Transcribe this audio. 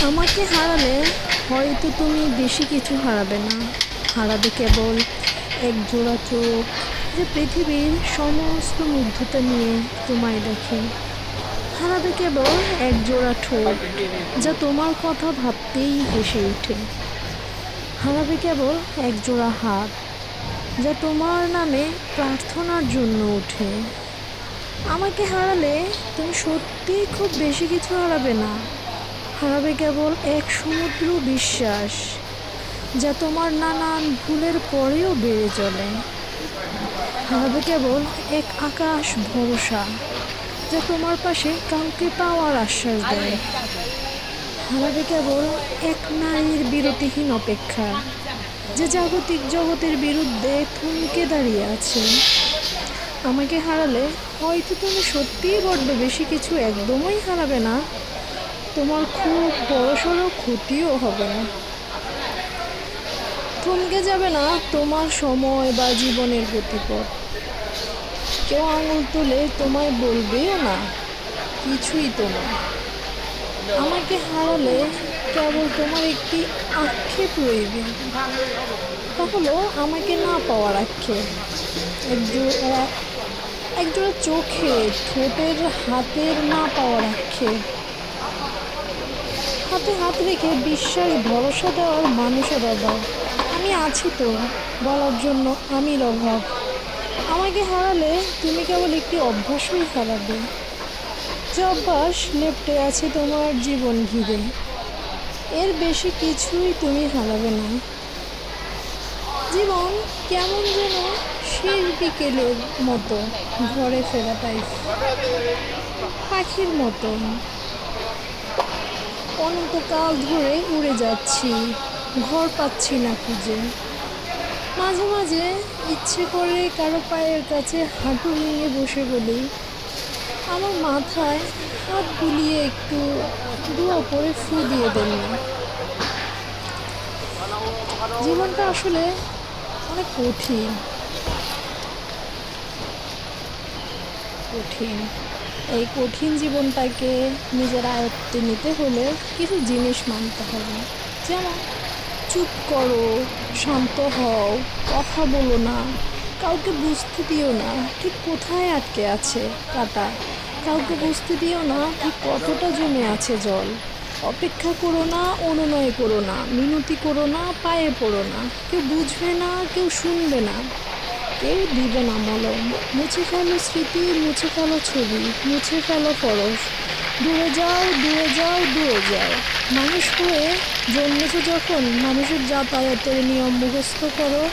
আমাকে হারালে হয়তো তুমি বেশি কিছু হারাবে না, হারাবে কেবল এক জোড়া চোখ যে পৃথিবীর সমস্ত মুগ্ধতা নিয়ে তোমায় দেখে। হারাবে কেবল এক জোড়া ঠোঁট যা তোমার কথা ভাবতেই হেসে ওঠে। হারাবে কেবল এক জোড়া হাত যা তোমার নামে প্রার্থনার জন্য ওঠে। আমাকে হারালে তুমি সত্যিই খুব বেশি কিছু হারাবে না, হারাবে কেবল এক সমুদ্র বিশ্বাস যা তোমার নানান ভুলের পরেও বেড়ে চলে। হারাবে কেবল এক আকাশ ভরসা যা তোমার পাশে কাউকে পাওয়ার আশ্বাস দেয়। হারাবে কেবল এক নারীর বিরতিহীন অপেক্ষা যে জাগতিক জগতের বিরুদ্ধে থমকে দাঁড়িয়ে আছে। আমাকে হারালে হয়তো তুমি সত্যিই বড্ড বেশি কিছু একদমই হারাবে না, তোমার খুব বড়সড় ক্ষতিও হবে না। থমকে যাবে না তোমার সময় বা জীবনের গতিপথ। কেউ আঙুল তুলে তোমায় বলবেও না কিছুই তোমার। আমাকে হারালে কেবল তোমার একটি আক্ষেপ রইবে, তা হলো আমাকে না পাওয়ার আক্ষেপ। একজোড়া চোখে, ঠোঁটের, হাতের না পাওয়ার আক্ষেপ। হাতে হাত রেখে বিশ্বাস ভরসা দেওয়ার মানুষের অভাব। আমি আছি তো বলার জন্য আমির অভাব। আমাকে হারালে তুমি কেবল একটি অভ্যাসই হারাবে, যে অভ্যাস লেপ্টে আছে তোমার জীবন ঘিরে। এর বেশি কিছুই তুমি হারাবে না। জীবন কেমন যেন শেষ বিকেলের মতো, ঘরে ফেরা টাইপ, পাখির মতো অনন্তকাল ধরে উড়ে যাচ্ছি, ঘর পাচ্ছি না খুঁজে। মাঝে মাঝে ইচ্ছে করে কারো পায়ের কাছে হাঁটু ভেঙে বসে বলি, আমার মাথায় হাত বুলিয়ে একটু দোয়া করে ফু দিয়ে দেন না। জীবনটা আসলে অনেক কঠিন কঠিন এই কঠিন জীবনটাকে নিজের আয়ত্তে নিতে হলে কিছু জিনিস মানতে হবে। যেমন চুপ করো, শান্ত হও, কথা বলো না, কাউকে বুঝতে দিও না ঠিক কোথায় আটকে আছে কাটা, কাউকে বুঝতে দিও না ঠিক কতটা জমে আছে জল। অপেক্ষা করো না, অনুনয় করো না, মিনতি করো না, পায়ে পড়ো না। কেউ বুঝবে না, কেউ শুনবে না, কেউ দিবে না মলম। মুছে ফেলো স্মৃতি, মুছে ফেলো ছবি, মুছে ফেলো পরশ। দূরে যাও, দূরে যাও, দূরে যাও। মানুষ হয়ে জন্মেছো যখন, মানুষের যাতায়াতের নিয়ম মুখস্থ করো,